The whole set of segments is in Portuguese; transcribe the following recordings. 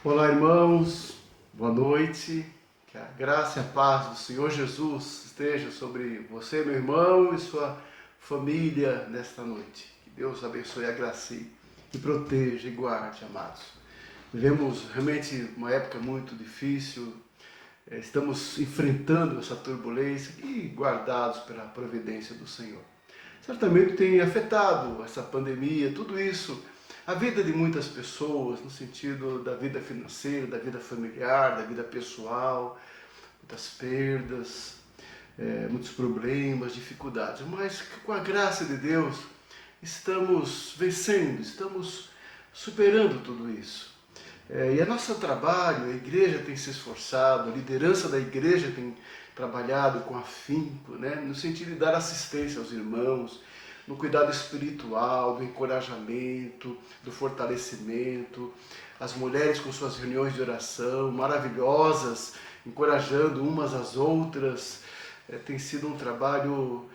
Olá, irmãos, boa noite. Que a graça e a paz do Senhor Jesus esteja sobre você, meu irmão, e sua família nesta noite. Que Deus abençoe, agracie e proteja e guarde, amados. Vivemos realmente uma época muito difícil, estamos enfrentando essa turbulência e guardados pela providência do Senhor. Certamente tem afetado essa pandemia, tudo isso, a vida de muitas pessoas, no sentido da vida financeira, da vida familiar, da vida pessoal, muitas perdas, muitos problemas, dificuldades. Mas com a graça de Deus, estamos vencendo, estamos superando tudo isso. E a nosso trabalho, a igreja tem se esforçado, a liderança da igreja tem trabalhado com afinco, né? No sentido de dar assistência aos irmãos, no cuidado espiritual, do encorajamento, do fortalecimento, as mulheres com suas reuniões de oração maravilhosas, encorajando umas às outras. Tem sido um trabalho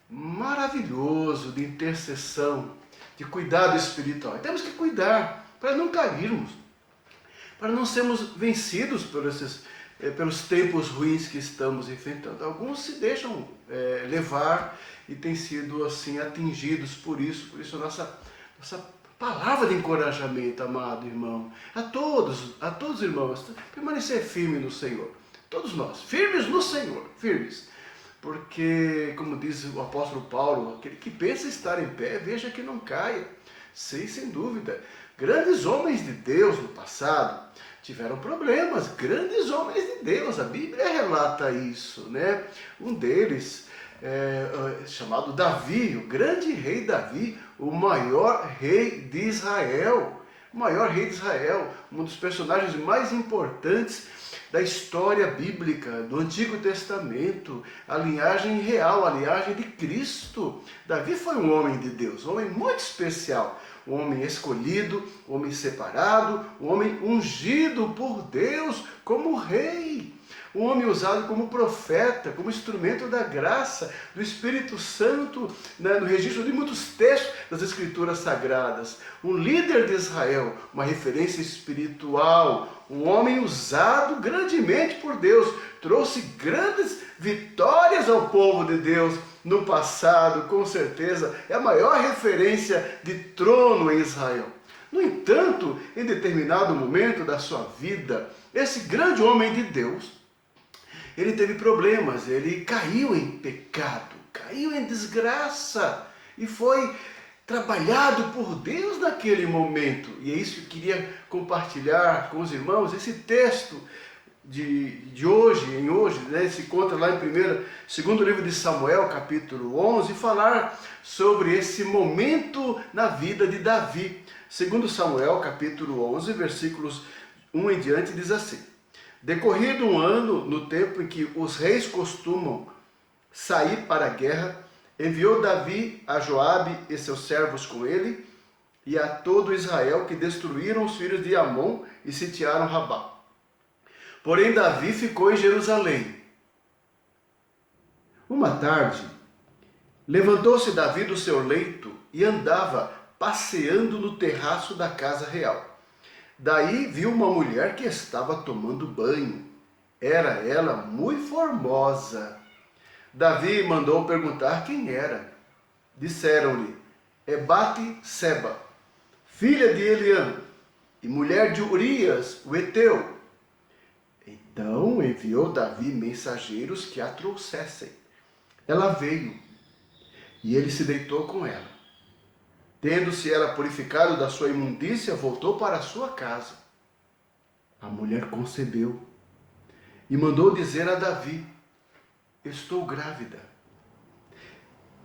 maravilhoso de intercessão, de cuidado espiritual. E temos que cuidar para não cairmos, para não sermos vencidos pelos tempos ruins que estamos enfrentando. Alguns se deixam levar e têm sido assim atingidos por isso a nossa palavra de encorajamento, amado irmão, a todos irmãos, permanecer firme no Senhor, todos nós, firmes no Senhor, firmes, porque, como diz o apóstolo Paulo, aquele que pensa estar em pé, veja que não caia. Sei, sem dúvida, grandes homens de Deus no passado tiveram problemas, grandes homens de Deus, a Bíblia relata isso, né? Um deles, chamado Davi, o grande rei Davi, o maior rei de Israel, um dos personagens mais importantes da história bíblica, do Antigo Testamento, a linhagem real, a linhagem de Cristo. Davi foi um homem de Deus, um homem muito especial, um homem escolhido, um homem separado, um homem ungido por Deus como rei, um homem usado como profeta, como instrumento da graça, do Espírito Santo, né, no registro de muitos textos das Escrituras Sagradas, um líder de Israel, uma referência espiritual, um homem usado grandemente por Deus, trouxe grandes vitórias ao povo de Deus no passado, com certeza, é a maior referência de trono em Israel. No entanto, em determinado momento da sua vida, esse grande homem de Deus, ele teve problemas, ele caiu em pecado, caiu em desgraça e foi trabalhado por Deus naquele momento. E é isso que eu queria compartilhar com os irmãos, esse texto de hoje, né, se encontra lá em segundo livro de Samuel, capítulo 11, e falar sobre esse momento na vida de Davi. Segundo Samuel, capítulo 11, versículos 1 em diante, diz assim: decorrido um ano, no tempo em que os reis costumam sair para a guerra, enviou Davi a Joabe e seus servos com ele, e a todo Israel, que destruíram os filhos de Amon e sitiaram Rabá. Porém, Davi ficou em Jerusalém. Uma tarde, levantou-se Davi do seu leito e andava passeando no terraço da casa real. Daí viu uma mulher que estava tomando banho. Era ela muito formosa. Davi mandou perguntar quem era. Disseram-lhe: é Bate-seba, filha de Eliã, e mulher de Urias, o heteu. Então enviou Davi mensageiros que a trouxessem. Ela veio, e ele se deitou com ela. Tendo-se ela purificado da sua imundícia, voltou para a sua casa. A mulher concebeu e mandou dizer a Davi: estou grávida.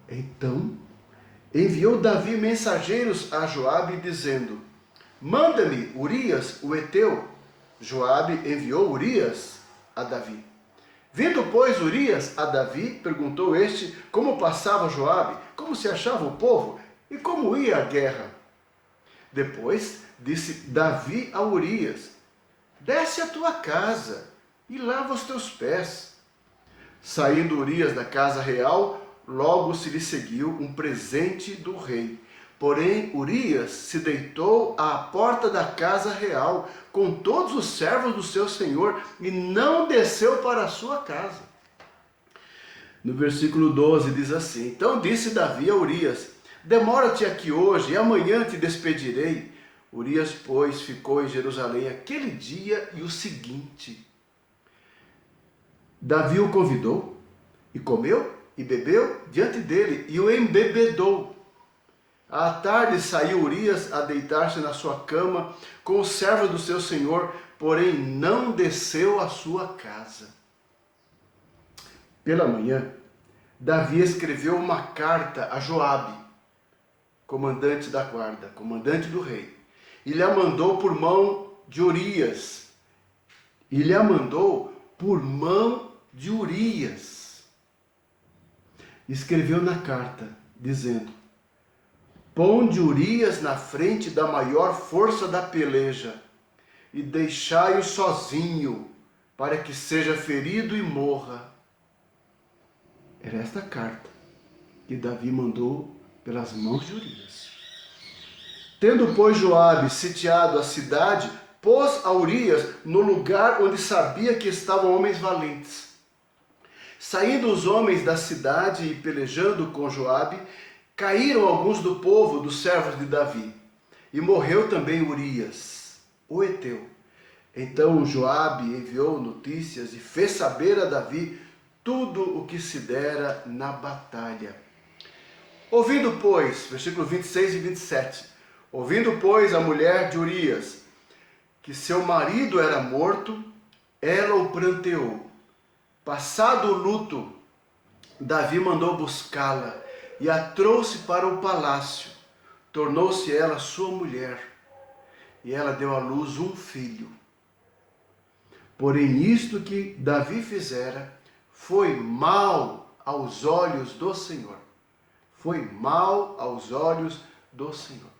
Então enviou Davi mensageiros a Joabe, dizendo: manda-me Urias, o heteu. Joabe enviou Urias a Davi. Vindo, pois, Urias a Davi, perguntou este como passava Joabe, como se achava o povo e como ia a guerra. Depois disse Davi a Urias: desce à tua casa e lava os teus pés. Saindo Urias da casa real, logo se lhe seguiu um presente do rei, Porém, Urias se deitou à porta da casa real com todos os servos do seu senhor e não desceu para a sua casa. No versículo 12 diz assim: Então disse Davi a Urias: Demora-te aqui hoje e amanhã te despedirei. Urias, pois, ficou em Jerusalém aquele dia e o seguinte. Davi o convidou e comeu e bebeu diante dele e o embebedou. À tarde saiu Urias a deitar-se na sua cama com os servos do seu senhor, porém não desceu à sua casa. Pela manhã, Davi escreveu uma carta a Joabe, comandante da guarda, comandante do rei, e lhe a mandou por mão de Urias. Escreveu na carta, dizendo: Ponde Urias na frente da maior força da peleja, e deixai-o sozinho, para que seja ferido e morra. Era esta carta que Davi mandou pelas mãos de Urias. Tendo, pois, Joabe sitiado a cidade, pôs a Urias no lugar onde sabia que estavam homens valentes. Saindo os homens da cidade e pelejando com Joabe, caíram alguns do povo dos servos de Davi, e morreu também Urias, o heteu. Então Joabe enviou notícias e fez saber a Davi tudo o que se dera na batalha. Ouvindo, pois, versículo 26 e 27, ouvindo, pois, a mulher de Urias, que seu marido era morto, ela o pranteou. Passado o luto, Davi mandou buscá-la e a trouxe para o palácio. Tornou-se ela sua mulher, e ela deu à luz um filho. Porém, isto que Davi fizera foi mal aos olhos do Senhor. Foi mal aos olhos do Senhor.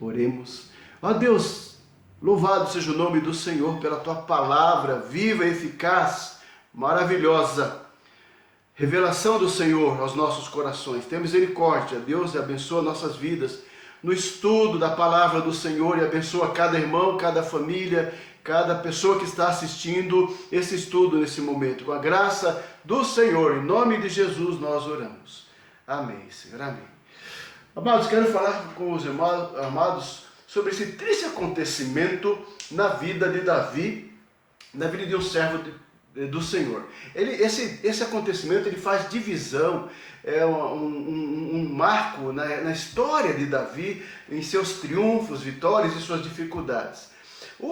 Oremos. Ó Deus, louvado seja o nome do Senhor pela tua palavra viva, eficaz, maravilhosa. Revelação do Senhor aos nossos corações. Tenha misericórdia, Deus, e abençoa nossas vidas no estudo da palavra do Senhor, e abençoa cada irmão, cada família, cada pessoa que está assistindo esse estudo nesse momento. Com a graça do Senhor, em nome de Jesus, nós oramos. Amém, Senhor, amém. Amados, quero falar com os irmãos, amados, sobre esse triste acontecimento na vida de Davi, na vida de um servo do Senhor. Esse acontecimento ele faz divisão, é um marco na história de Davi, em seus triunfos, vitórias e suas dificuldades.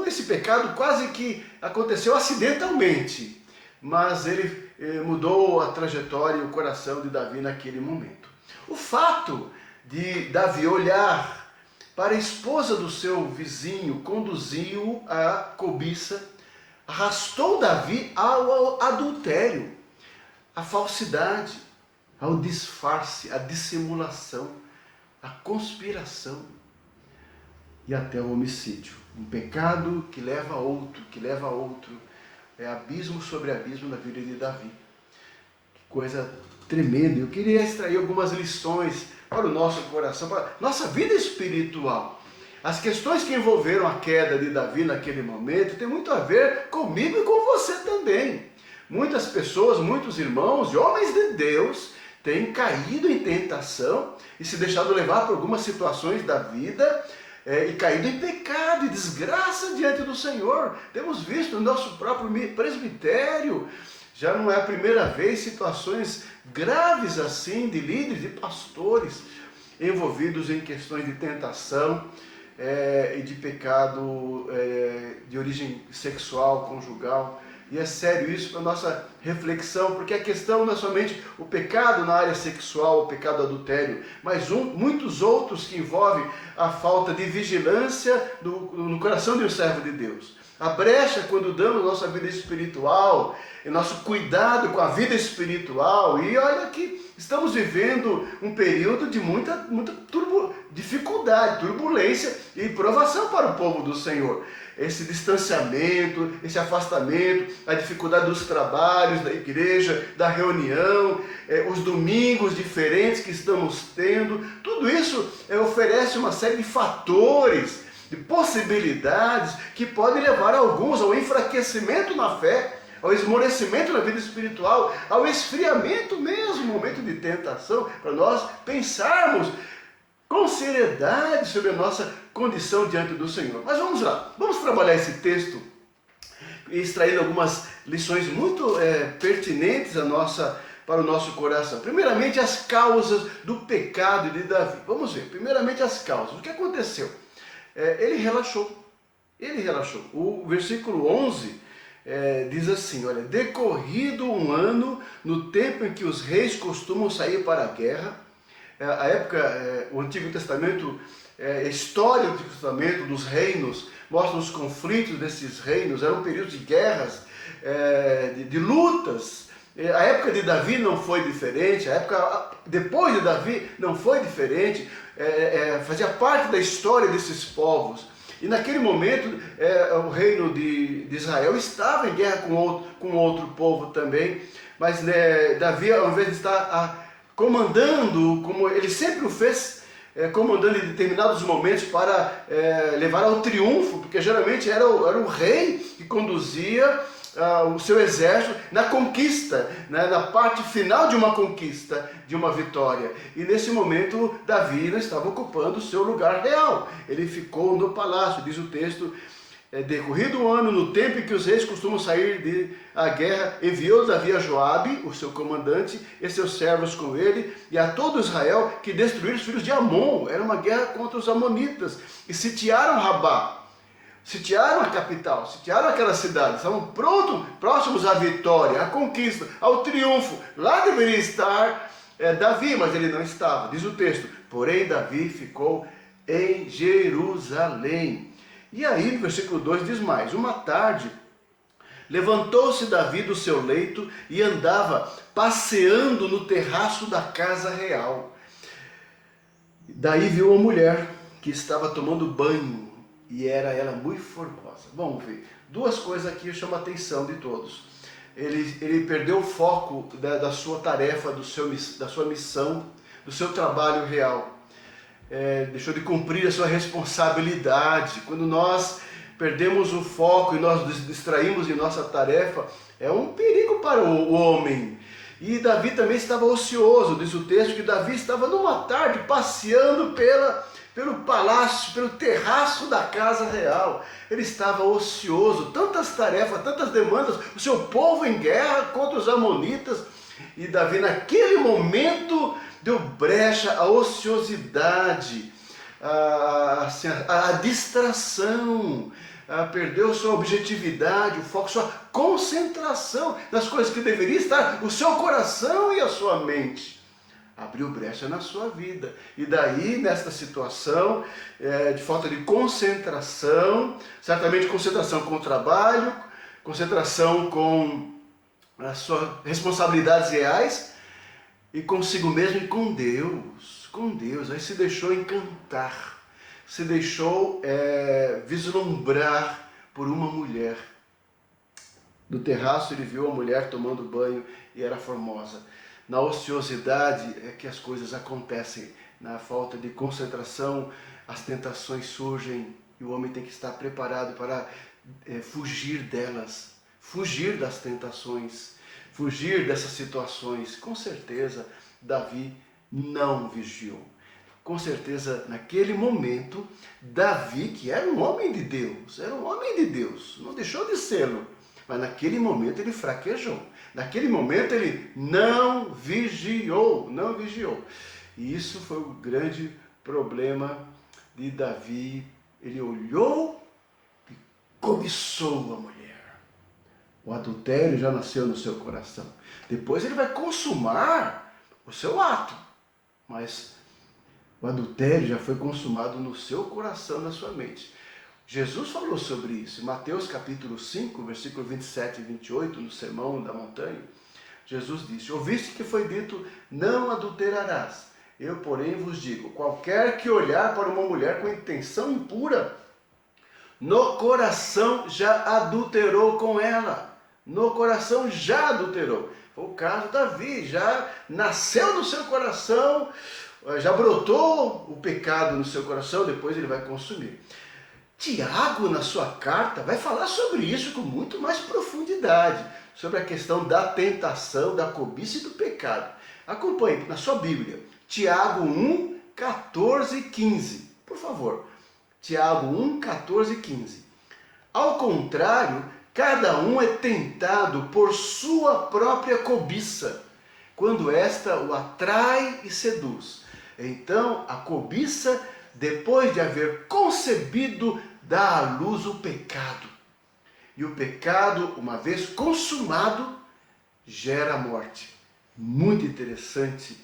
Esse pecado quase que aconteceu acidentalmente, mas ele mudou a trajetória e o coração de Davi naquele momento. O fato de Davi olhar para a esposa do seu vizinho conduziu à cobiça, arrastou Davi ao adultério, à falsidade, ao disfarce, à dissimulação, à conspiração e até ao homicídio. Um pecado que leva a outro, é abismo sobre abismo na vida de Davi. Que coisa tremenda. Eu queria extrair algumas lições para o nosso coração, para a nossa vida espiritual. As questões que envolveram a queda de Davi naquele momento têm muito a ver comigo e com você também. Muitas pessoas, muitos irmãos e homens de Deus têm caído em tentação e se deixado levar por algumas situações da vida e caído em pecado e desgraça diante do Senhor. Temos visto no nosso próprio presbitério, já não é a primeira vez, situações graves assim de líderes e pastores envolvidos em questões de tentação e de pecado de origem sexual, conjugal. E é sério isso para a nossa reflexão, porque a questão não é somente o pecado na área sexual, o pecado adultério, mas muitos outros que envolvem a falta de vigilância no coração de um servo de Deus. A brecha quando damos nossa vida espiritual, e nosso cuidado com a vida espiritual, e olha que estamos vivendo um período de muita dificuldade, turbulência e provação para o povo do Senhor. esse distanciamento, esse afastamento, a dificuldade dos trabalhos da igreja, da reunião, os domingos diferentes que estamos tendo, tudo isso oferece uma série de fatores, de possibilidades que podem levar alguns ao enfraquecimento na fé, ao esmorecimento na vida espiritual, ao esfriamento mesmo, momento de tentação, para nós pensarmos com seriedade sobre a nossa condição diante do Senhor. Mas vamos lá, vamos trabalhar esse texto, extraindo algumas lições muito pertinentes para o nosso coração. Primeiramente, as causas do pecado de Davi. Vamos ver, primeiramente as causas. O que aconteceu? Ele relaxou. O versículo 11 diz assim, olha, decorrido um ano, no tempo em que os reis costumam sair para a guerra, a época, o Antigo Testamento, a história do Antigo Testamento, dos reinos, mostra os conflitos desses reinos, eram períodos de guerras, de lutas. A época de Davi não foi diferente, a época depois de Davi não foi diferente, fazia parte da história desses povos. E naquele momento, o reino de Israel estava em guerra com outro povo também, mas Davi, ao invés de estar comandando, como ele sempre o fez, comandando em determinados momentos para levar ao triunfo, porque geralmente era o rei que conduzia o seu exército na conquista, né, na parte final de uma conquista, de uma vitória. E nesse momento Davi não estava ocupando o seu lugar real, ele ficou no palácio, diz o texto, decorrido um ano, no tempo em que os reis costumam sair à guerra, enviou Davi a Joabe, o seu comandante, e seus servos com ele, e a todo Israel, que destruíram os filhos de Amon. Era uma guerra contra os amonitas, e sitiaram Rabá, sitiaram a capital, sitiaram aquela cidade, estavam próximos à vitória, à conquista, ao triunfo. Lá deveria estar Davi, mas ele não estava, diz o texto, porém Davi ficou em Jerusalém. E aí, no versículo 2 diz mais, uma tarde, levantou-se Davi do seu leito e andava passeando no terraço da casa real. Daí viu uma mulher que estava tomando banho, e era ela muito formosa. Vamos ver, duas coisas aqui chamam a atenção de todos. Ele perdeu o foco da sua tarefa, da sua missão, do seu trabalho real. Deixou de cumprir a sua responsabilidade. Quando nós perdemos o foco e nós nos distraímos em nossa tarefa, é um perigo para o homem. E Davi também estava ocioso, diz o texto que Davi estava numa tarde passeando pelo palácio, pelo terraço da casa real. Ele estava ocioso, tantas tarefas, tantas demandas, o seu povo em guerra contra os amonitas, e Davi naquele momento deu brecha à ociosidade, à distração, perdeu sua objetividade, o foco, sua concentração nas coisas que deveria estar o seu coração e a sua mente. Abriu brecha na sua vida. E daí, nesta situação de falta de concentração, certamente concentração com o trabalho, concentração com as suas responsabilidades reais, e consigo mesmo e com Deus, aí se deixou encantar, se deixou vislumbrar por uma mulher. No terraço ele viu a mulher tomando banho e era formosa. Na ociosidade é que as coisas acontecem, na falta de concentração as tentações surgem e o homem tem que estar preparado para fugir delas, fugir das tentações, fugir dessas situações. Com certeza, Davi não vigiou. Com certeza, naquele momento, Davi, que era um homem de Deus, não deixou de sê-lo, mas naquele momento ele fraquejou. Naquele momento ele não vigiou. E isso foi o grande problema de Davi. Ele olhou e cobiçou a mulher. O adultério já nasceu no seu coração. Depois ele vai consumar o seu ato. Mas o adultério já foi consumado no seu coração, na sua mente. Jesus falou sobre isso. Em Mateus capítulo 5, versículo 27 e 28, no Sermão da Montanha, Jesus disse: ouviste que foi dito, não adulterarás. Eu, porém, vos digo, qualquer que olhar para uma mulher com intenção impura, no coração já adulterou com ela. No coração já adulterou. Foi o caso de Davi, já nasceu no seu coração, já brotou o pecado no seu coração, depois ele vai consumir. Tiago, na sua carta, vai falar sobre isso com muito mais profundidade, sobre a questão da tentação, da cobiça e do pecado. Acompanhe na sua Bíblia, Tiago 1, 14 e 15. Por favor, Tiago 1, 14 e 15. Ao contrário, cada um é tentado por sua própria cobiça, quando esta o atrai e seduz. Então, a cobiça, depois de haver concebido, dá à luz o pecado. E o pecado, uma vez consumado, gera a morte. Muito interessante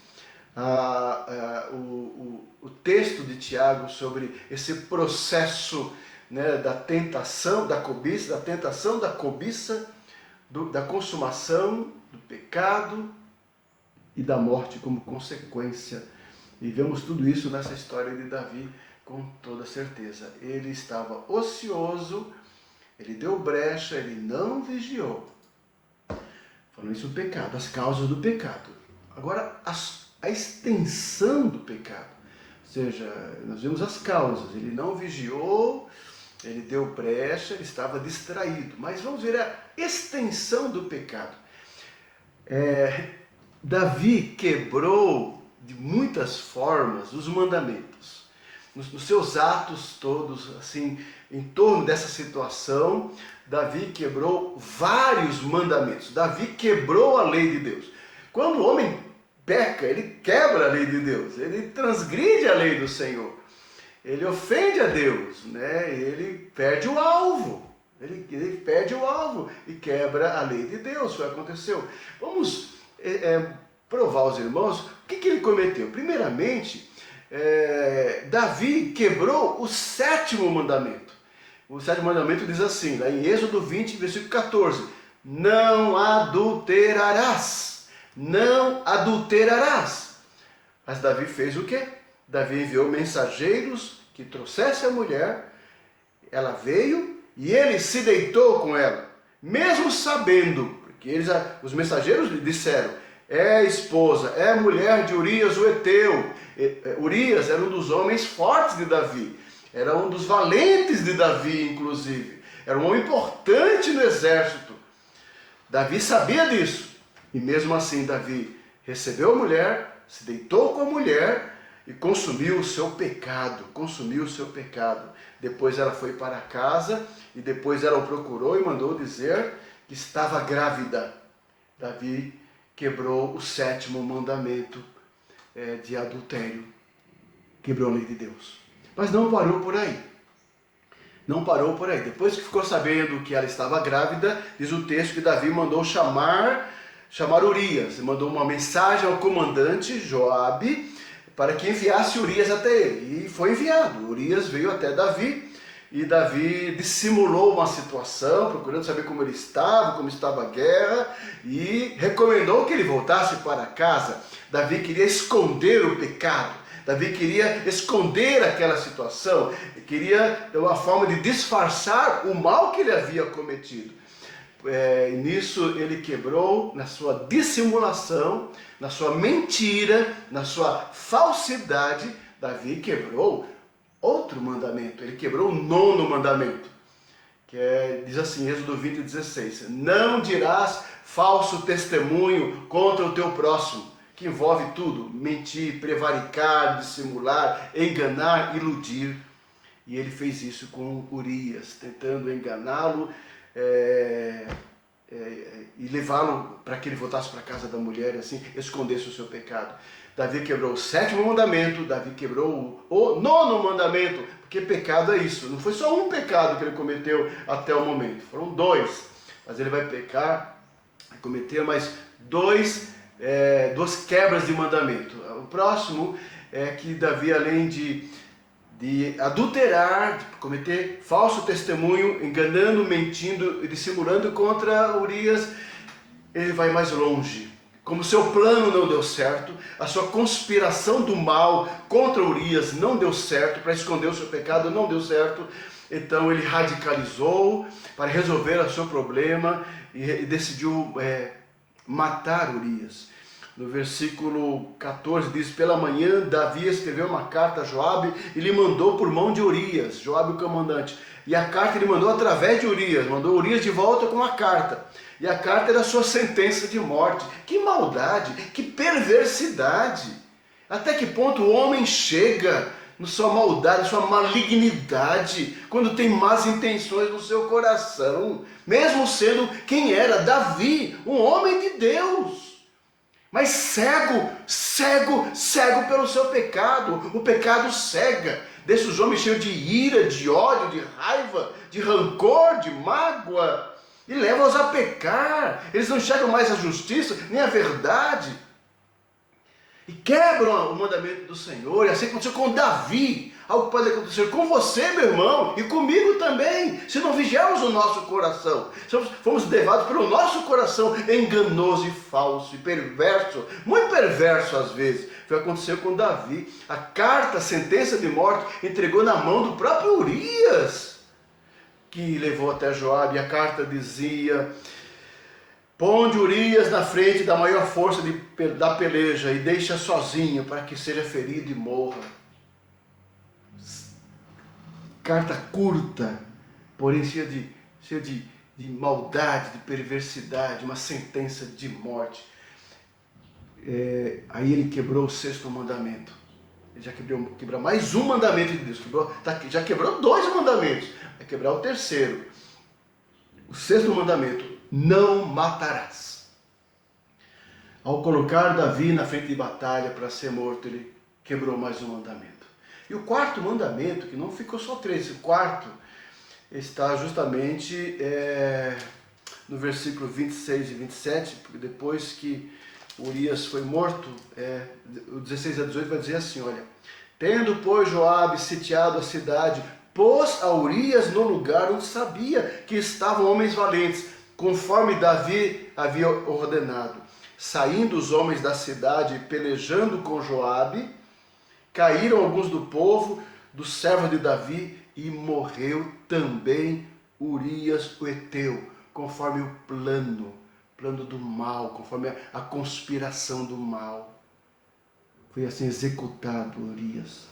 o texto de Tiago sobre esse processo, né, da tentação, da cobiça, da consumação, do pecado e da morte como consequência. E vemos tudo isso nessa história de Davi com toda certeza. Ele estava ocioso, ele deu brecha, ele não vigiou. Falando isso do pecado, as causas do pecado. Agora, a extensão do pecado. Ou seja, nós vimos as causas. Ele não vigiou, ele deu brecha, ele estava distraído. Mas vamos ver a extensão do pecado. Davi quebrou de muitas formas os mandamentos. Nos seus atos todos, assim, em torno dessa situação, Davi quebrou vários mandamentos. Davi quebrou a lei de Deus. Quando o homem peca, ele quebra a lei de Deus, ele transgride a lei do Senhor, ele ofende a Deus, né? Ele perde o alvo. Ele perde o alvo e quebra a lei de Deus. Foi o que aconteceu. Vamos provar aos irmãos o que ele cometeu. Primeiramente, Davi quebrou o 7º mandamento. O 7º mandamento diz assim, lá em Êxodo 20, versículo 14: não adulterarás. Não adulterarás. Mas Davi fez o quê? Davi enviou mensageiros que trouxessem a mulher. Ela veio e ele se deitou com ela, mesmo sabendo, porque os mensageiros lhe disseram: é esposa, é mulher de Urias o Heteu. Urias era um dos homens fortes de Davi, era um dos valentes de Davi, inclusive, era um homem importante no exército. Davi sabia disso, e mesmo assim Davi recebeu a mulher, se deitou com a mulher e consumiu o seu pecado, Depois ela foi para casa e depois ela o procurou e mandou dizer que estava grávida. Davi quebrou o 7º mandamento de adultério, quebrou a lei de Deus. Mas não parou por aí. Depois que ficou sabendo que ela estava grávida, diz o texto que Davi mandou chamar Urias, mandou uma mensagem ao comandante Joabe para que enviasse Urias até ele. E foi enviado. Urias veio até Davi e Davi dissimulou uma situação, procurando saber como ele estava, como estava a guerra, e recomendou que ele voltasse para casa. Davi queria esconder o pecado. Davi queria esconder aquela situação, queria uma forma de disfarçar o mal que ele havia cometido. E nisso ele quebrou, na sua dissimulação, na sua mentira, na sua falsidade, Davi quebrou outro mandamento. Ele quebrou o 9º mandamento, que diz assim, Êxodo 20, 16: não dirás falso testemunho contra o teu próximo, que envolve tudo: mentir, prevaricar, dissimular, enganar, iludir. E ele fez isso com Urias, tentando enganá-lo e levá-lo para que ele voltasse para a casa da mulher e assim escondesse o seu pecado. Davi quebrou o 7º mandamento, Davi quebrou o 9º mandamento, porque pecado é isso. Não foi só um pecado que ele cometeu até o momento, foram 2. Mas ele vai cometer mais 2 quebras de mandamento. O próximo é que Davi, além de adulterar, de cometer falso testemunho, enganando, mentindo e dissimulando contra Urias, ele vai mais longe. Como seu plano não deu certo, a sua conspiração do mal contra Urias não deu certo, para esconder o seu pecado não deu certo, Então ele radicalizou para resolver o seu problema e decidiu matar Urias. No versículo 14 diz: pela manhã Davi escreveu uma carta a Joabe e lhe mandou por mão de Urias, Joabe o comandante. E a carta ele mandou através de Urias, mandou Urias de volta com a carta. E a carta era a sua sentença de morte. Que maldade, que perversidade! Até que ponto o homem chega na sua maldade, sua malignidade, quando tem más intenções no seu coração, mesmo sendo quem era Davi, um homem de Deus. Mas cego pelo seu pecado. O pecado cega, deixa os homens cheios de ira, de ódio, de raiva, de rancor, de mágoa, e leva-os a pecar. Eles não enxergam mais a justiça, nem a verdade, e quebram o mandamento do Senhor. E assim aconteceu com Davi. Algo pode acontecer com você, meu irmão, e comigo também, se não vigiarmos o nosso coração. Se fomos levados pelo nosso coração enganoso e falso e perverso, muito perverso às vezes. Foi o que aconteceu com Davi. A carta, a sentença de morte, entregou na mão do próprio Urias, que levou até Joabe. A carta dizia: ponde Urias na frente da maior força da peleja e deixa sozinho para que seja ferido e morra. Carta curta, porém cheia de maldade, de perversidade, uma sentença de morte. Aí ele quebrou o 6º mandamento. Ele já quebrou mais um mandamento de Deus. Já quebrou 2 mandamentos. Vai quebrar o 3º. O 6º mandamento: não matarás. Ao colocar Davi na frente de batalha para ser morto, ele quebrou mais um mandamento. E o 4º mandamento, que não ficou só 3, o 4º está justamente no versículo 26 e 27, porque depois que Urias foi morto, o 16 a 18 vai dizer assim, olha: tendo, pois, Joabe sitiado a cidade, pôs a Urias no lugar onde sabia que estavam homens valentes, conforme Davi havia ordenado. Saindo os homens da cidade, pelejando com Joabe, caíram alguns do povo, dos servos de Davi, e morreu também Urias o Heteu, conforme o plano do mal, conforme a conspiração do mal. Foi assim executado Urias.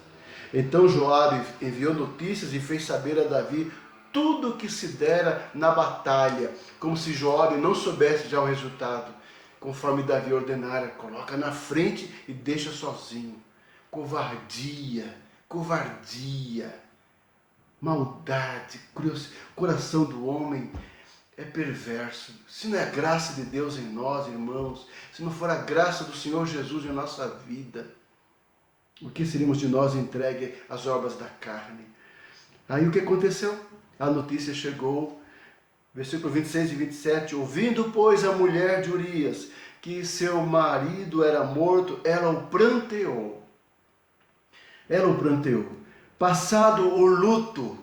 Então Joabe enviou notícias e fez saber a Davi tudo o que se dera na batalha, como se Joabe não soubesse já o resultado, conforme Davi ordenara: coloca na frente e deixa sozinho. Covardia, maldade, coração do homem é perverso. Se não é a graça de Deus em nós, irmãos, se não for a graça do Senhor Jesus em nossa vida, o que seríamos de nós entregue às obras da carne? Aí o que aconteceu? A notícia chegou, versículo 26 e 27, ouvindo, pois, a mulher de Urias que seu marido era morto, ela o pranteou. Passado o luto,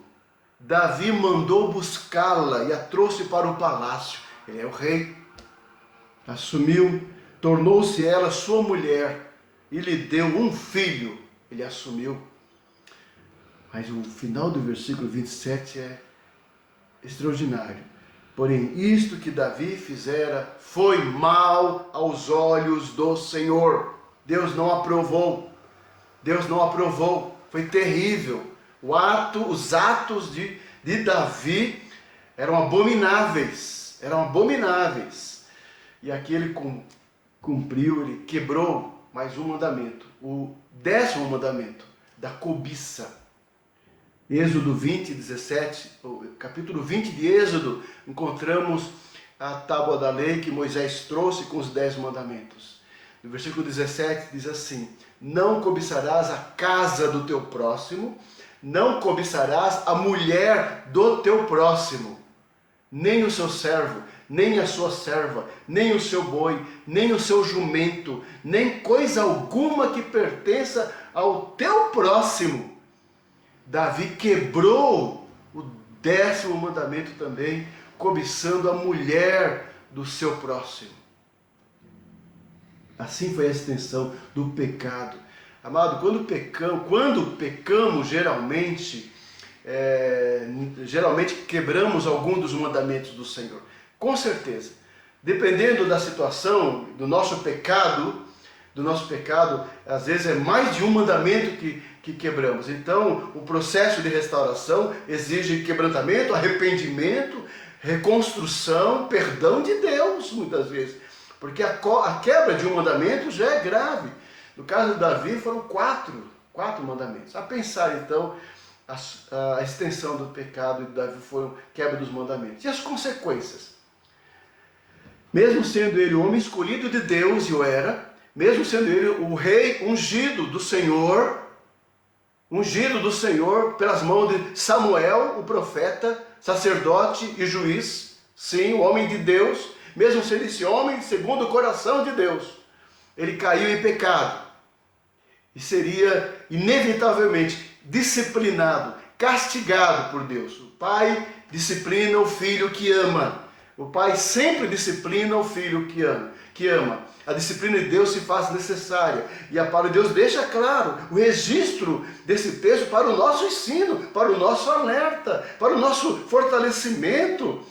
Davi mandou buscá-la e a trouxe para o palácio. Ele é o rei. Assumiu, tornou-se ela sua mulher e lhe deu um filho. Ele assumiu. Mas o final do versículo 27 é extraordinário. Porém, isto que Davi fizera foi mal aos olhos do Senhor. Deus não aprovou. Foi terrível. Os atos de Davi eram abomináveis. E aqui ele cumpriu, ele quebrou mais um mandamento. O 10º mandamento, da cobiça. Êxodo 20, 17, capítulo 20 de Êxodo, encontramos a tábua da lei que Moisés trouxe com os 10 mandamentos. No versículo 17 diz assim: não cobiçarás a casa do teu próximo, não cobiçarás a mulher do teu próximo, nem o seu servo, nem a sua serva, nem o seu boi, nem o seu jumento, nem coisa alguma que pertença ao teu próximo. Davi quebrou o 10º mandamento também, cobiçando a mulher do seu próximo. Assim foi a extensão do pecado. Amado, quando pecamos geralmente, geralmente quebramos algum dos mandamentos do Senhor. Com certeza. Dependendo da situação, do nosso pecado, às vezes é mais de um mandamento que quebramos. Então, o processo de restauração exige quebrantamento, arrependimento, reconstrução, perdão de Deus, muitas vezes. Porque a quebra de um mandamento já é grave. No caso de Davi, foram quatro mandamentos. A pensar, então, a extensão do pecado de Davi foi quebra dos mandamentos. E as consequências? Mesmo sendo ele o homem escolhido de Deus, e o era, mesmo sendo ele o rei ungido do Senhor pelas mãos de Samuel, o profeta, sacerdote e juiz, sim, o homem de Deus, mesmo sendo esse homem segundo o coração de Deus, ele caiu em pecado e seria inevitavelmente disciplinado, castigado por Deus. O pai disciplina o filho que ama. O pai sempre disciplina o filho que ama. A disciplina de Deus se faz necessária. E a palavra de Deus deixa claro o registro desse texto para o nosso ensino, para o nosso alerta, para o nosso fortalecimento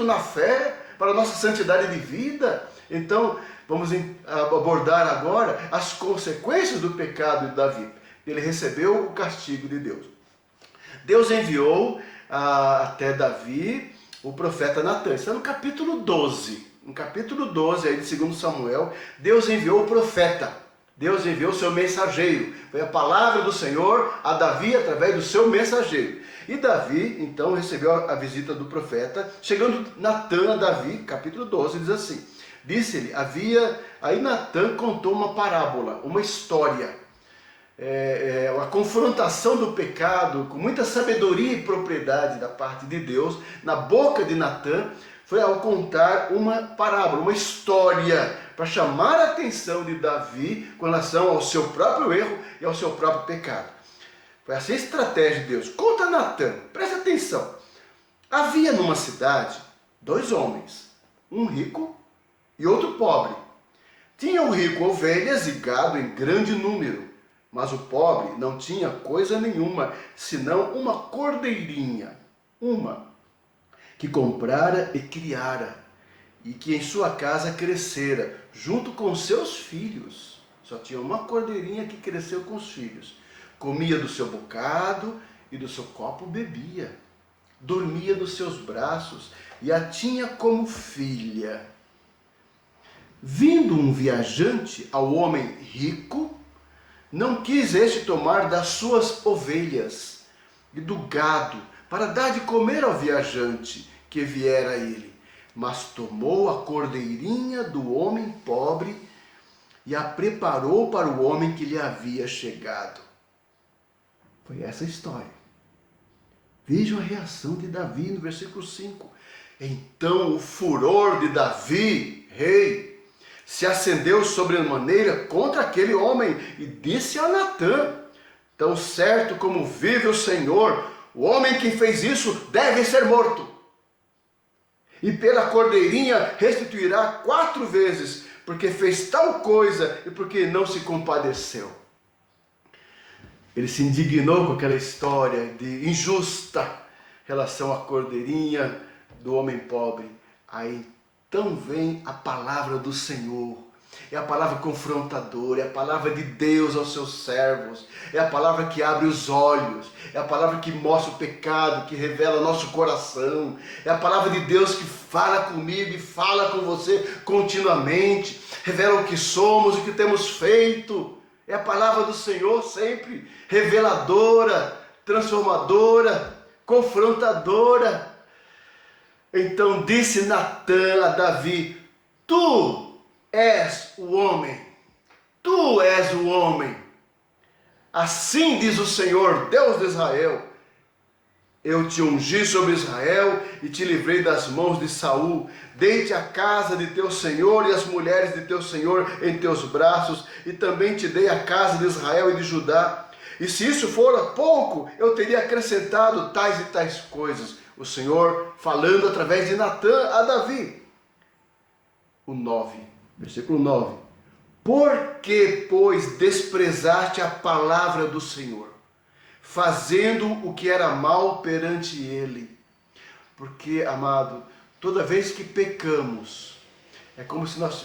na fé, para a nossa santidade de vida. Então, vamos abordar agora as consequências do pecado de Davi. Ele recebeu o castigo de Deus. Deus enviou até Davi o profeta Natan. Está no capítulo 12. No capítulo 12 aí de 2 Samuel, Deus enviou o profeta. Deus enviou o seu mensageiro. Foi a palavra do Senhor a Davi através do seu mensageiro. E Davi, então, recebeu a visita do profeta. Chegando Natan a Davi, capítulo 12, diz assim: disse-lhe, aí Natan contou uma parábola, uma história. A confrontação do pecado com muita sabedoria e propriedade da parte de Deus, na boca de Natan, foi ao contar uma parábola, uma história, para chamar a atenção de Davi com relação ao seu próprio erro e ao seu próprio pecado. Foi essa a estratégia de Deus. Conta Natan, presta atenção. Havia numa cidade 2 homens, um rico e outro pobre. Tinha o rico ovelhas e gado em grande número, mas o pobre não tinha coisa nenhuma, senão uma cordeirinha, que comprara e criara, e que em sua casa crescera, junto com seus filhos. Só tinha uma cordeirinha que cresceu com os filhos. Comia do seu bocado e do seu copo bebia. Dormia nos seus braços e a tinha como filha. Vindo um viajante ao homem rico, não quis este tomar das suas ovelhas e do gado para dar de comer ao viajante que viera a ele, mas tomou a cordeirinha do homem pobre e a preparou para o homem que lhe havia chegado. Foi essa a história. Vejam a reação de Davi no versículo 5. Então o furor de Davi, rei, se acendeu sobremaneira contra aquele homem e disse a Natã: tão certo como vive o Senhor, o homem que fez isso deve ser morto. E pela cordeirinha restituirá 4 vezes, porque fez tal coisa e porque não se compadeceu. Ele se indignou com aquela história de injusta relação à cordeirinha do homem pobre. Aí então vem a palavra do Senhor. É a palavra confrontadora, é a palavra de Deus aos seus servos, é a palavra que abre os olhos, é a palavra que mostra o pecado, que revela nosso coração, é a palavra de Deus que fala comigo e fala com você continuamente, revela o que somos, o que temos feito. É a palavra do Senhor sempre reveladora, transformadora, confrontadora. Então disse Natã a Davi: tu és o homem, tu és o homem. Assim diz o Senhor, Deus de Israel: eu te ungi sobre Israel e te livrei das mãos de Saul. Dei-te a casa de teu senhor e as mulheres de teu senhor em teus braços, e também te dei a casa de Israel e de Judá. E se isso fora pouco, eu teria acrescentado tais e tais coisas. O Senhor falando através de Natã a Davi. O 9, versículo 9. Por que, pois, desprezaste a palavra do Senhor? fazendo o que era mal perante ele. Porque, amado, toda vez que pecamos, é como se nós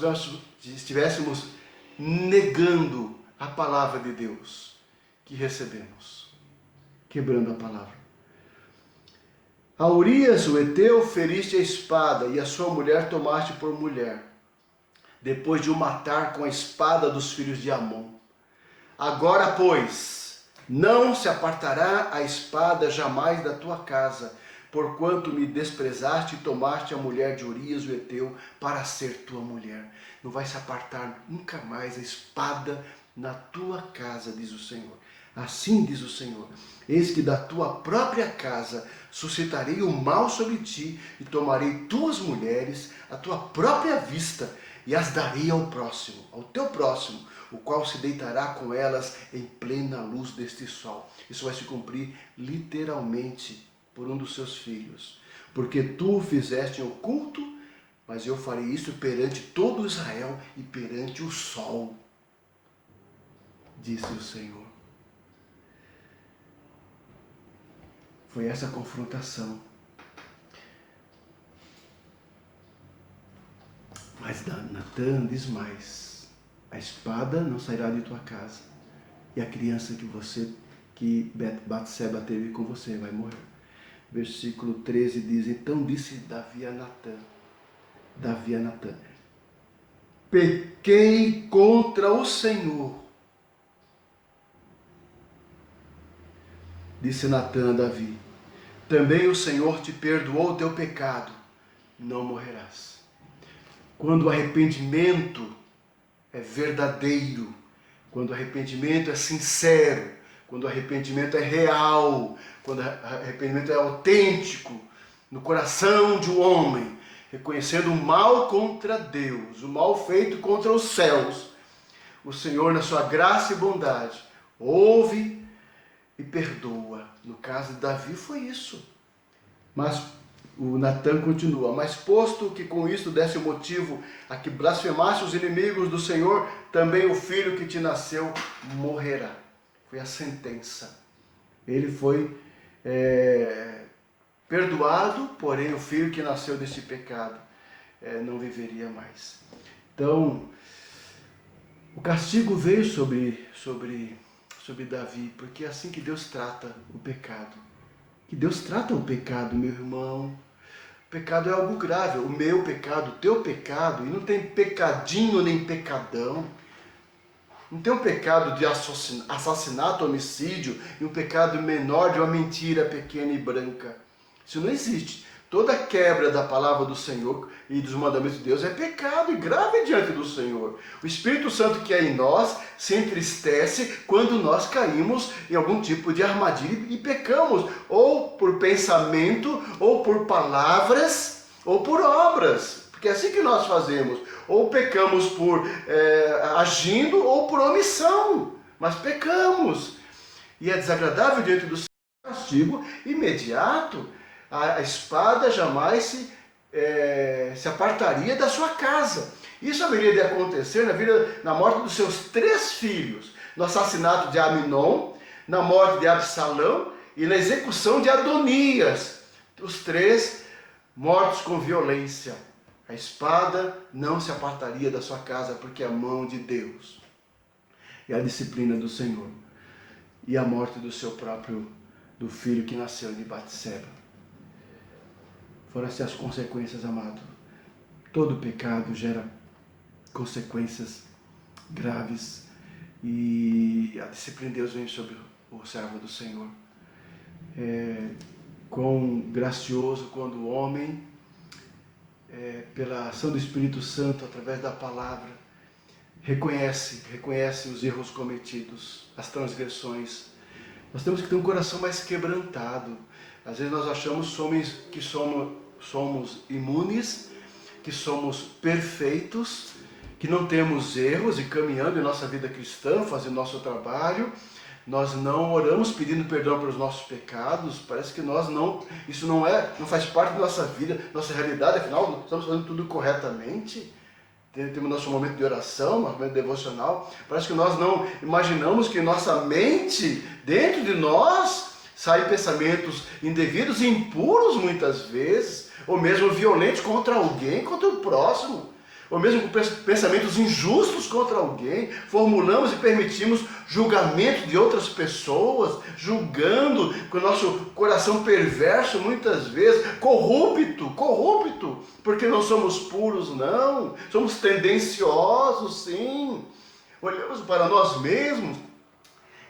estivéssemos negando a palavra de Deus que recebemos, quebrando a palavra. A Urias, o Heteu, feriste a espada, e a sua mulher tomaste por mulher, depois de o matar com a espada dos filhos de Amon. Agora, pois, não se apartará a espada jamais da tua casa, porquanto me desprezaste e tomaste a mulher de Urias, o Heteu, para ser tua mulher. Não vai se apartar nunca mais a espada na tua casa, diz o Senhor. Assim diz o Senhor: eis que da tua própria casa suscitarei o mal sobre ti, e tomarei tuas mulheres à tua própria vista, e as darei ao próximo, ao teu próximo, o qual se deitará com elas em plena luz deste sol. Isso vai se cumprir literalmente por um dos seus filhos. Porque tu o fizeste em oculto, mas eu farei isso perante todo Israel e perante o sol, disse o Senhor. Foi essa confrontação. Mas Natã diz mais: a espada não sairá de tua casa, e a criança que Batseba teve com você vai morrer. Versículo 13 diz: então disse Davi a Natã, pequei contra o Senhor. Disse Natã a Davi: também o Senhor te perdoou o teu pecado, não morrerás. Quando o arrependimento é verdadeiro, quando o arrependimento é sincero, quando o arrependimento é real, quando o arrependimento é autêntico, no coração de um homem, reconhecendo o mal contra Deus, o mal feito contra os céus, o Senhor, na sua graça e bondade, ouve e perdoa. No caso de Davi foi isso. Mas o Natã continua: mas posto que com isto desse motivo a que blasfemasse os inimigos do Senhor, também o filho que te nasceu morrerá. Foi a sentença. Ele foi perdoado, porém o filho que nasceu deste pecado não viveria mais. Então, o castigo veio sobre Davi, porque é assim que Deus trata o pecado. Que Deus trata o pecado, meu irmão. O pecado é algo grave. O meu pecado, o teu pecado, e não tem pecadinho nem pecadão. Não tem um pecado de assassinato, homicídio, e um pecado menor de uma mentira pequena e branca. Isso não existe. Toda quebra da palavra do Senhor e dos mandamentos de Deus é pecado e grave diante do Senhor. O Espírito Santo que é em nós se entristece quando nós caímos em algum tipo de armadilha e pecamos, ou por pensamento, ou por palavras, ou por obras. Porque é assim que nós fazemos. Ou pecamos por agindo, ou por omissão. Mas pecamos. E é desagradável diante do Senhor, castigo imediato. A espada jamais se apartaria da sua casa. Isso haveria de acontecer na morte dos seus 3 filhos, no assassinato de Aminon, na morte de Absalão e na execução de Adonias. Os 3 mortos com violência. A espada não se apartaria da sua casa, porque é a mão de Deus e a disciplina do Senhor. E a morte do filho que nasceu de Batseba. Foram essas as consequências, amado. Todo pecado gera consequências graves, e a disciplina de Deus vem sobre o servo do Senhor. Quão gracioso quando o homem, pela ação do Espírito Santo, através da palavra, reconhece os erros cometidos, as transgressões. Nós temos que ter um coração mais quebrantado. Às vezes nós achamos que somos imunes, que somos perfeitos, que não temos erros, e caminhando em nossa vida cristã, fazendo nosso trabalho, nós não oramos pedindo perdão pelos nossos pecados. Parece que isso não faz parte da nossa vida, nossa realidade. Afinal, estamos fazendo tudo corretamente. Temos nosso momento de oração, nosso momento devocional. Parece que nós não imaginamos que nossa mente Dentro de nós saem pensamentos indevidos e impuros muitas vezes, ou mesmo violentos contra alguém, contra o próximo, ou mesmo com pensamentos injustos contra alguém. Formulamos e permitimos julgamento de outras pessoas, julgando com o nosso coração perverso muitas vezes, corrupto, porque não somos puros não, somos tendenciosos sim. Olhamos para nós mesmos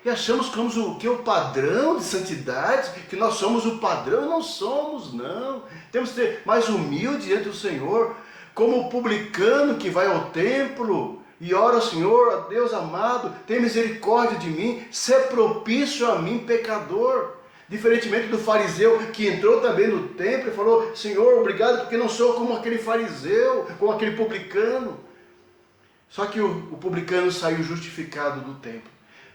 e achamos que somos o padrão de santidade, que nós somos o padrão. Não somos não. Temos que ser mais humilde diante do Senhor, como o publicano que vai ao templo e ora ao Senhor: Deus amado, tem misericórdia de mim, sê propício a mim, pecador. Diferentemente do fariseu que entrou também no templo e falou: Senhor, obrigado porque não sou como aquele fariseu, como aquele publicano. Só que o publicano saiu justificado do templo,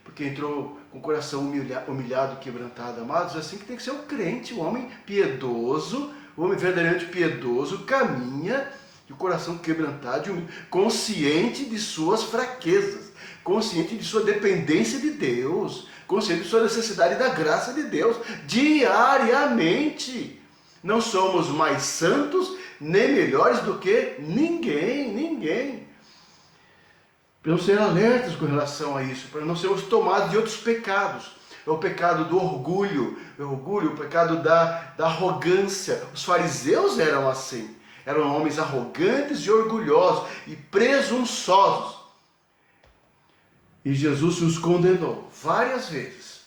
porque entrou com o coração humilhado, quebrantado. Amados, é assim que tem que ser o crente, o homem piedoso, o homem verdadeiramente piedoso, caminha de coração quebrantado, consciente de suas fraquezas, consciente de sua dependência de Deus, consciente de sua necessidade da graça de Deus, diariamente. Não somos mais santos, nem melhores do que ninguém. Precisamos ser alertas com relação a isso, para não sermos tomados de outros pecados. É o pecado do orgulho, o pecado da arrogância. Os fariseus eram assim, eram homens arrogantes e orgulhosos e presunçosos. E Jesus os condenou várias vezes.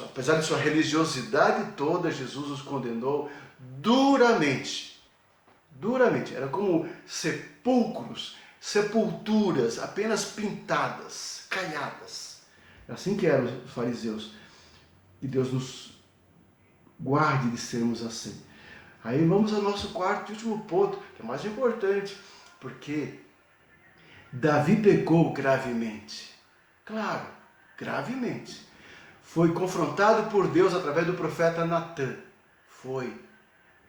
Apesar de sua religiosidade toda, Jesus os condenou duramente. Era como sepulturas apenas pintadas, caiadas. É assim que eram os fariseus. Que Deus nos guarde de sermos assim. Aí vamos ao nosso quarto e último ponto, que é mais importante, porque Davi pecou gravemente. Claro, gravemente. Foi confrontado por Deus através do profeta Natã.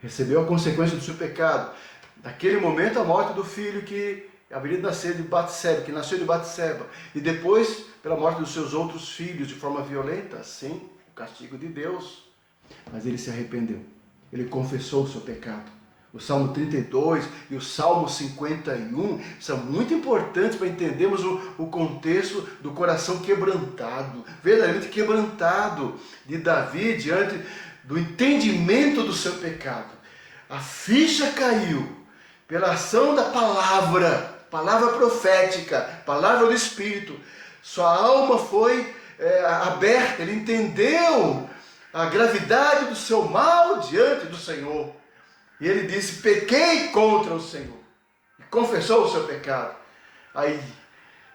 Recebeu a consequência do seu pecado. Naquele momento, a morte do filho que haveria de nascer de Batseba, que nasceu de Batseba, e depois pela morte dos seus outros filhos de forma violenta, sim, o castigo de Deus. Mas ele se arrependeu, ele confessou o seu pecado. O Salmo 32 e o Salmo 51 são muito importantes para entendermos o contexto do coração quebrantado, verdadeiramente quebrantado de Davi diante do entendimento do seu pecado. A ficha caiu pela ação da palavra profética, palavra do Espírito. Sua alma foi aberta, ele entendeu a gravidade do seu mal diante do Senhor. E ele disse: pequei contra o Senhor. E confessou o seu pecado. Aí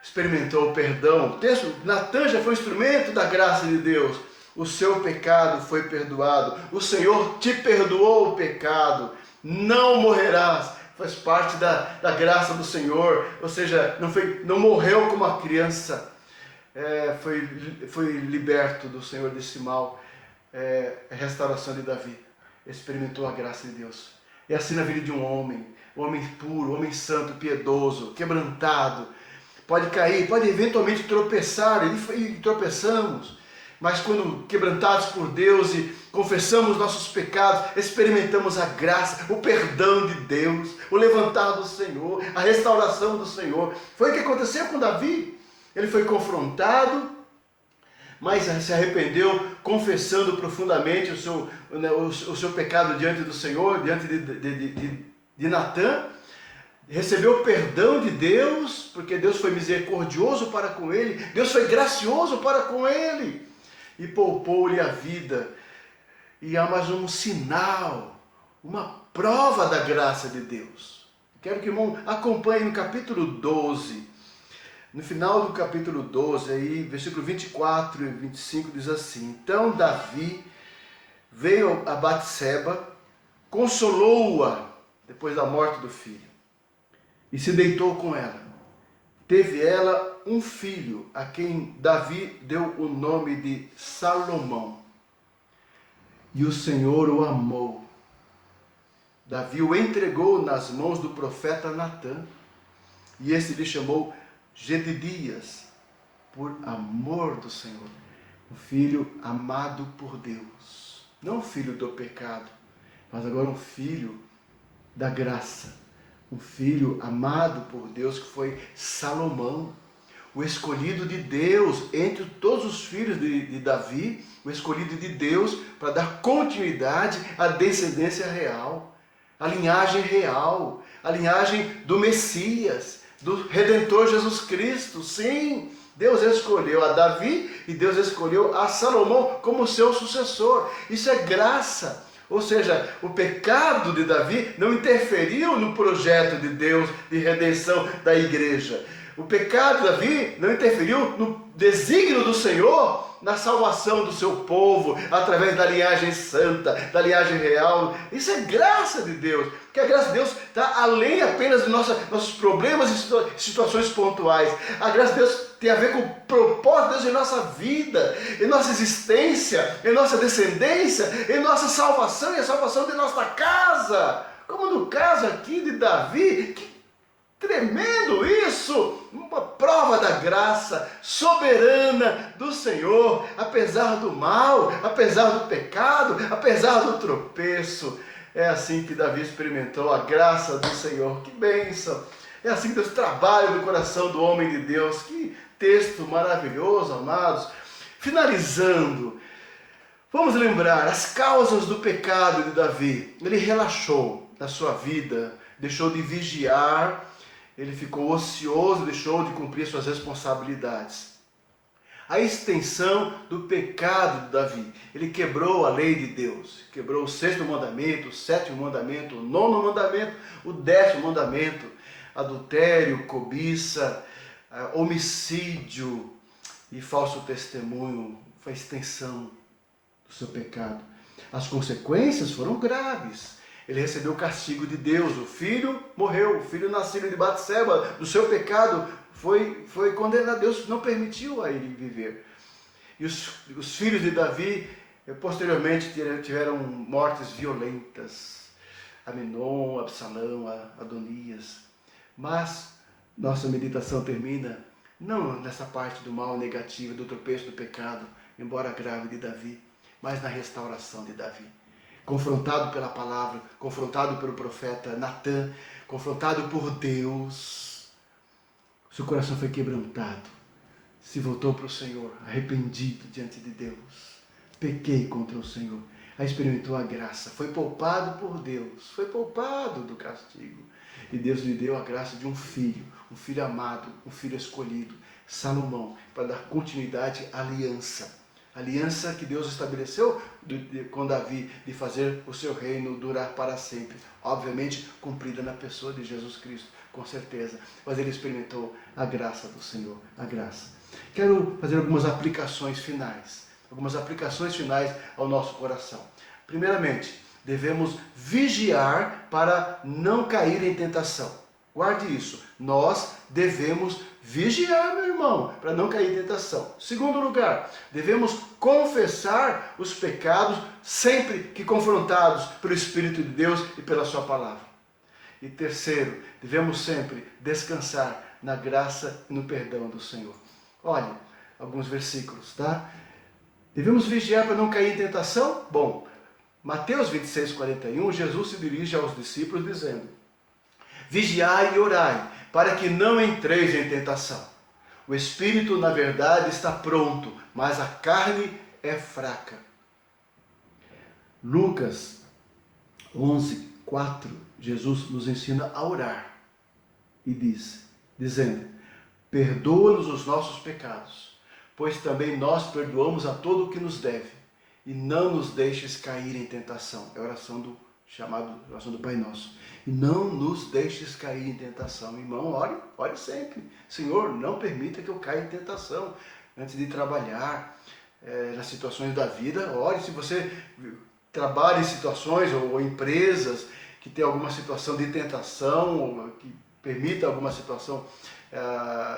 experimentou o perdão. O texto, Natã já foi instrumento da graça de Deus. O seu pecado foi perdoado. O Senhor te perdoou o pecado. Não morrerás. Faz parte da graça do Senhor. Ou seja, não morreu como uma criança. Foi liberto do Senhor desse mal. A restauração de Davi. Experimentou a graça de Deus. É assim na vida de um homem puro, homem santo, piedoso, quebrantado. Pode cair, pode eventualmente tropeçar, e tropeçamos, mas quando quebrantados por Deus e confessamos nossos pecados, experimentamos a graça, o perdão de Deus, o levantar do Senhor, a restauração do Senhor. Foi o que aconteceu com Davi. Ele foi confrontado, mas se arrependeu, confessando profundamente o seu pecado diante do Senhor, diante de Natã. Recebeu o perdão de Deus, porque Deus foi misericordioso para com ele, Deus foi gracioso para com ele, e poupou-lhe a vida. E há mais um sinal, uma prova da graça de Deus. Quero que o irmão acompanhe no capítulo 12. No final do capítulo 12, aí, versículo 24 e 25, diz assim: então Davi veio a Batseba, consolou-a depois da morte do filho, e se deitou com ela. Teve ela um filho, a quem Davi deu o nome de Salomão. E o Senhor o amou. Davi o entregou nas mãos do profeta Natã, e este lhe chamou Gedidias, por amor do Senhor. um filho amado por Deus. Não um filho do pecado, mas agora um filho da graça. Um filho amado por Deus, que foi Salomão, o escolhido de Deus entre todos os filhos de Davi, o escolhido de Deus para dar continuidade à descendência real, à linhagem real, à linhagem do Messias, do Redentor Jesus Cristo. Sim, Deus escolheu a Davi e Deus escolheu a Salomão como seu sucessor. Isso é graça. Ou seja, o pecado de Davi não interferiu no projeto de Deus de redenção da igreja. O pecado de Davi não interferiu no desígnio do Senhor na salvação do seu povo, através da linhagem santa, da linhagem real. Isso é graça de Deus, porque a graça de Deus está além apenas dos nossos problemas e situações pontuais. A graça de Deus tem a ver com o propósito de Deus em nossa vida, em nossa existência, em nossa descendência, em nossa salvação e a salvação de nossa casa. Como no caso aqui de Davi, que tremendo isso! Uma prova da graça soberana do Senhor, apesar do mal, apesar do pecado, apesar do tropeço. É assim que Davi experimentou a graça do Senhor. Que bênção! É assim que Deus trabalha no coração do homem de Deus. Que texto maravilhoso, amados. Finalizando, vamos lembrar as causas do pecado de Davi. Ele relaxou na sua vida, deixou de vigiar, ele ficou ocioso, deixou de cumprir suas responsabilidades. A extensão do pecado de Davi. Ele quebrou a lei de Deus, quebrou o 6º mandamento, o 7º mandamento, o 9º mandamento, o 10º mandamento, adultério, cobiça, homicídio e falso testemunho. Foi a extensão do seu pecado. As consequências foram graves. Ele recebeu o castigo de Deus, o filho morreu, o filho nascido de Batseba, do seu pecado, foi condenado. Deus não permitiu a ele viver. E os filhos de Davi, posteriormente, tiveram mortes violentas. Aminon, Absalão, Adonias. Mas nossa meditação termina, não nessa parte do mal negativo, do tropeço do pecado, embora grave de Davi, mas na restauração de Davi. Confrontado pela palavra, confrontado pelo profeta Natã, confrontado por Deus, seu coração foi quebrantado, se voltou para o Senhor, arrependido diante de Deus. Pequei contra o Senhor, aí experimentou a graça, foi poupado por Deus, foi poupado do castigo. E Deus lhe deu a graça de um filho amado, um filho escolhido, Salomão, para dar continuidade à aliança. Aliança que Deus estabeleceu com Davi, de fazer o seu reino durar para sempre. Obviamente, cumprida na pessoa de Jesus Cristo, com certeza. Mas ele experimentou a graça do Senhor, a graça. Quero fazer algumas aplicações finais ao nosso coração. Primeiramente, devemos vigiar para não cair em tentação. Guarde isso. Nós devemos vigiar, meu irmão, para não cair em tentação. Segundo lugar, devemos confessar os pecados sempre que confrontados pelo Espírito de Deus e pela sua palavra. E terceiro, devemos sempre descansar na graça e no perdão do Senhor. Olha, alguns versículos, tá? Devemos vigiar para não cair em tentação? Bom, Mateus 26:41, Jesus se dirige aos discípulos dizendo: vigiai e orai, para que não entreis em tentação. O espírito, na verdade, está pronto, mas a carne é fraca. Lucas 11:4, Jesus nos ensina a orar e dizendo: perdoa-nos os nossos pecados, pois também nós perdoamos a todo o que nos deve, e não nos deixes cair em tentação. É a oração do Pai Nosso. E não nos deixes cair em tentação. Irmão, ore sempre. Senhor, não permita que eu caia em tentação. Antes de trabalhar nas situações da vida, ore. Se você trabalha em situações ou empresas que tem alguma situação de tentação, ou que permita alguma situação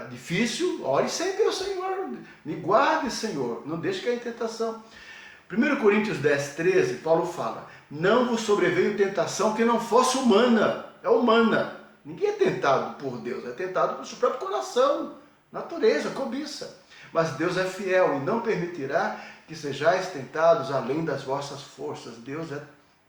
difícil, ore sempre ao Senhor. Me guarde, Senhor. Não deixe cair em tentação. 1 Coríntios 10:13, Paulo fala: não vos sobreveio tentação que não fosse humana. É humana. Ninguém é tentado por Deus, é tentado pelo seu próprio coração, natureza, cobiça. mas Deus é fiel e não permitirá que sejais tentados além das vossas forças. Deus é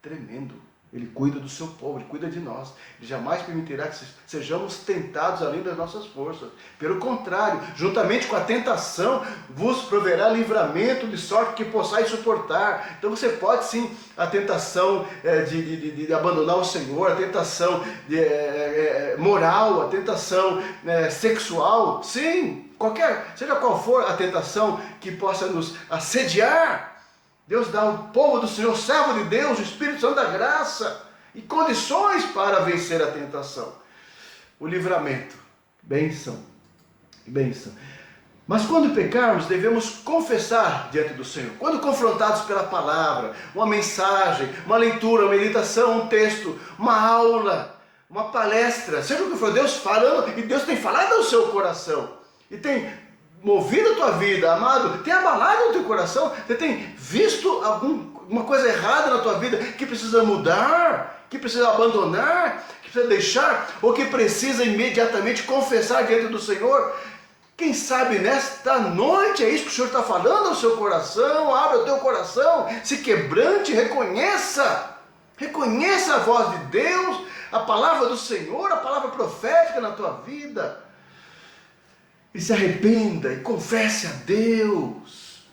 tremendo. Ele cuida do seu povo, Ele cuida de nós. Ele jamais permitirá que sejamos tentados além das nossas forças. Pelo contrário, juntamente com a tentação, vos proverá livramento de sorte que possais suportar. Então você pode sim, a tentação de abandonar o Senhor, a tentação moral, a tentação sexual, sim, seja qual for a tentação que possa nos assediar, Deus dá ao povo do Senhor, servo de Deus, o Espírito Santo da graça e condições para vencer a tentação. O livramento, bênção, bênção. Mas quando pecarmos, devemos confessar diante do Senhor. Quando confrontados pela palavra, uma mensagem, uma leitura, uma meditação, um texto, uma aula, uma palestra, seja o que for, Deus falando, e Deus tem falado ao seu coração, e tem movido a tua vida, amado, tem abalado o teu coração, você tem visto alguma coisa errada na tua vida que precisa mudar, que precisa abandonar, que precisa deixar, ou que precisa imediatamente confessar diante do Senhor. Quem sabe nesta noite é isso que o Senhor está falando ao seu coração. Abra o teu coração, se quebrante, reconheça a voz de Deus, a palavra do Senhor, a palavra profética na tua vida. E se arrependa e confesse a Deus.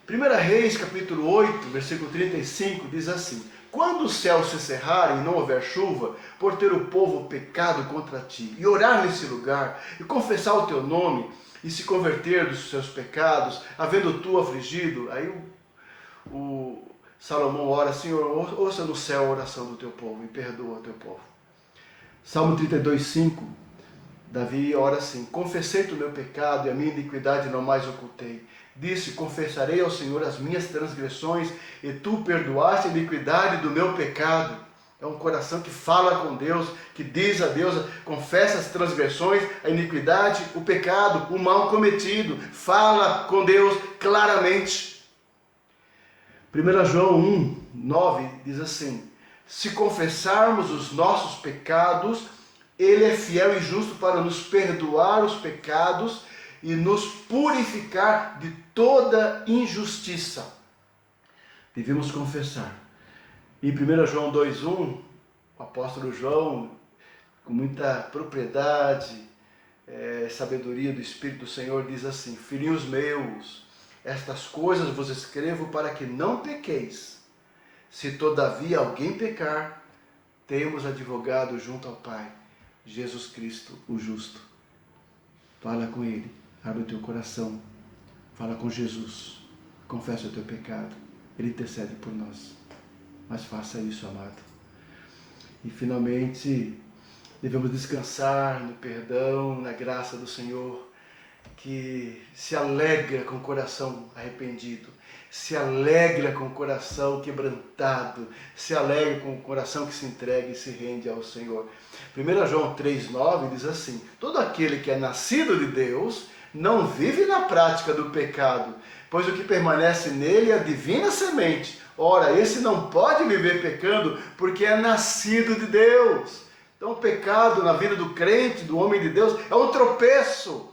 1 Reis, capítulo 8, versículo 35, diz assim: quando os céus se cerrarem e não houver chuva, por ter o povo pecado contra ti, e orar nesse lugar, e confessar o teu nome, e se converter dos seus pecados, havendo tu afligido, aí o Salomão ora: Senhor, ouça no céu a oração do teu povo, e perdoa o teu povo. Salmo 32, 5. Davi ora assim: confessei o meu pecado e a minha iniquidade não mais ocultei. Disse: confessarei ao Senhor as minhas transgressões e tu perdoaste a iniquidade do meu pecado. É um coração que fala com Deus, que diz a Deus, confessa as transgressões, a iniquidade, o pecado, o mal cometido. Fala com Deus claramente. 1 João 1, 9 diz assim: se confessarmos os nossos pecados, Ele é fiel e justo para nos perdoar os pecados e nos purificar de toda injustiça. Devemos confessar. Em 1 João 2,1, o apóstolo João, com muita propriedade, sabedoria do Espírito do Senhor, diz assim: filhinhos meus, estas coisas vos escrevo para que não pequeis. Se todavia alguém pecar, temos advogado junto ao Pai, Jesus Cristo, o justo. Fala com Ele, abre o teu coração, fala com Jesus, confessa o teu pecado, Ele intercede por nós. Mas faça isso, amado. E finalmente, devemos descansar no perdão, na graça do Senhor, que se alegra com o coração arrependido, se alegra com o coração quebrantado, se alegra com o coração que se entrega e se rende ao Senhor. 1 João 3,9 diz assim: todo aquele que é nascido de Deus não vive na prática do pecado, pois o que permanece nele é a divina semente. Ora, esse não pode viver pecando porque é nascido de Deus. Então o pecado na vida do crente, do homem de Deus, é um tropeço.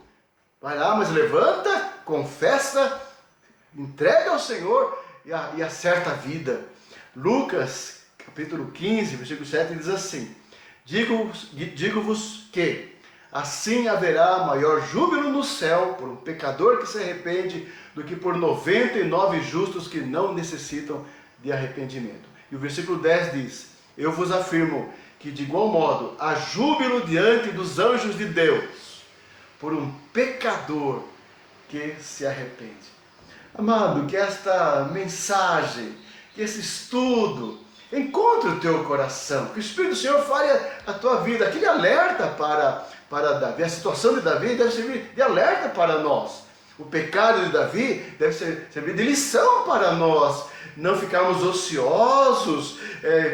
Vai lá, mas levanta, confessa, entrega ao Senhor e acerta a vida. Lucas, capítulo 15, versículo 7, diz assim: digo-vos que assim haverá maior júbilo no céu por um pecador que se arrepende do que por 99 justos que não necessitam de arrependimento. E o versículo 10 diz: eu vos afirmo que de igual modo há júbilo diante dos anjos de Deus por um pecador que se arrepende. Amado, que esta mensagem, que esse estudo encontre o teu coração, que o Espírito do Senhor fale a tua vida. Aquele alerta para Davi, a situação de Davi deve servir de alerta para nós. O pecado de Davi deve servir de lição para nós. Não ficarmos ociosos,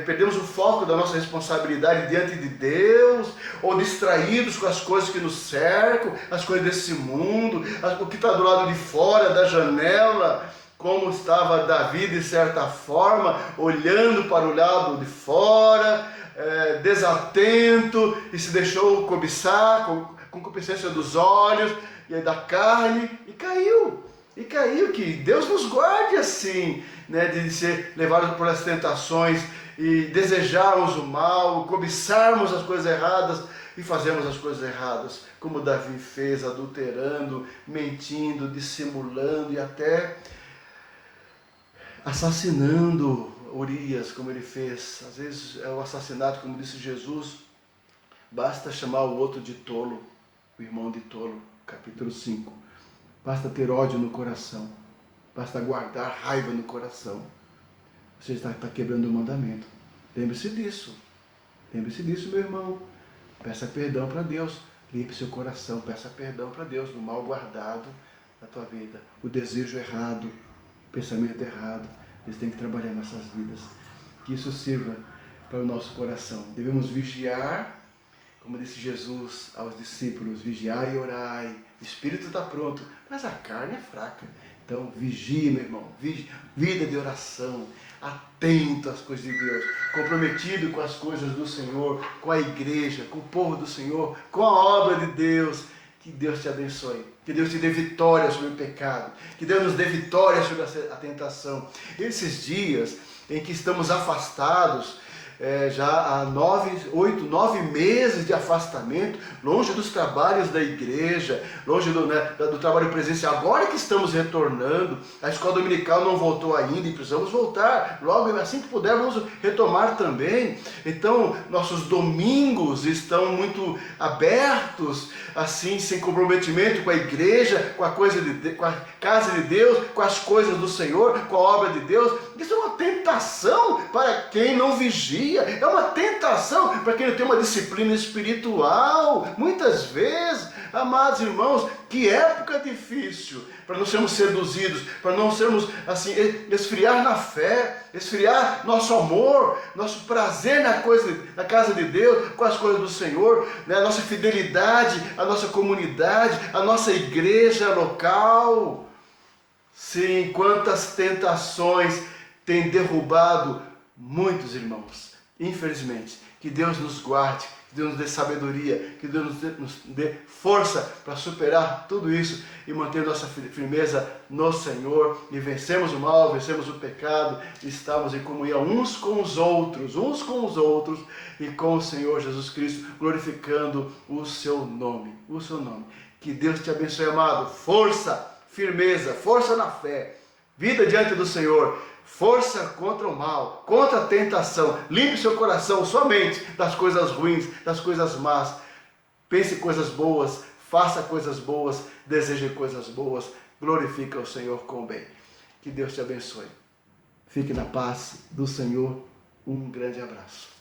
perdemos o foco da nossa responsabilidade diante de Deus, ou distraídos com as coisas que nos cercam, as coisas desse mundo, o que está do lado de fora da janela, como estava Davi de certa forma, olhando para o lado de fora, desatento, e se deixou cobiçar, com concupiscência dos olhos, e da carne, e caiu. E caiu, que Deus nos guarde assim, né, de ser levados por as tentações e desejarmos o mal, cobiçarmos as coisas erradas e fazermos as coisas erradas, como Davi fez, adulterando, mentindo, dissimulando e até assassinando Urias, como ele fez. Às vezes é o assassinato, como disse Jesus, basta chamar o outro de tolo, o irmão de tolo, capítulo 5. Basta ter ódio no coração, basta guardar raiva no coração. Você está quebrando o mandamento. Lembre-se disso, meu irmão. Peça perdão para Deus, limpe seu coração, peça perdão para Deus do mal guardado na tua vida, o desejo errado, o pensamento errado. Eles têm que trabalhar nessas vidas. Que isso sirva para o nosso coração. Devemos vigiar, como disse Jesus aos discípulos, vigiai e orai. O espírito está pronto, mas a carne é fraca. Então vigie, meu irmão, vida de oração, atento às coisas de Deus, comprometido com as coisas do Senhor, com a igreja, com o povo do Senhor, com a obra de Deus. Que Deus te abençoe, que Deus te dê vitória sobre o pecado, que Deus nos dê vitória sobre a tentação. Esses dias em que estamos afastados, já há 8, 9 meses de afastamento, longe dos trabalhos da igreja, longe do trabalho presencial. Agora que estamos retornando, a escola dominical não voltou ainda e precisamos voltar. Logo, assim que puder, vamos retomar também. Então, nossos domingos estão muito abertos, assim, sem comprometimento com a igreja, com a casa de Deus, com as coisas do Senhor, com a obra de Deus. Isso é uma tentação para quem não vigia. É uma tentação para quem não tem uma disciplina espiritual. Muitas vezes, amados irmãos, que época difícil para não sermos seduzidos, para não sermos assim, esfriar na fé, esfriar nosso amor, nosso prazer na casa de Deus, com as coisas do Senhor, né? A nossa fidelidade, a nossa comunidade, a nossa igreja local. Sim, quantas tentações tem derrubado muitos irmãos, infelizmente. Que Deus nos guarde, que Deus nos dê sabedoria, que Deus nos dê força para superar tudo isso e manter nossa firmeza no Senhor, e vencermos o mal, vencermos o pecado, e estarmos em comunhão uns com os outros e com o Senhor Jesus Cristo, glorificando o seu nome, Que Deus te abençoe, amado. Força, firmeza, força na fé, vida diante do Senhor, força contra o mal, contra a tentação. Limpe seu coração somente das coisas ruins, das coisas más. Pense coisas boas, faça coisas boas, deseje coisas boas, glorifica o Senhor com o bem. Que Deus te abençoe. Fique na paz do Senhor. Um grande abraço.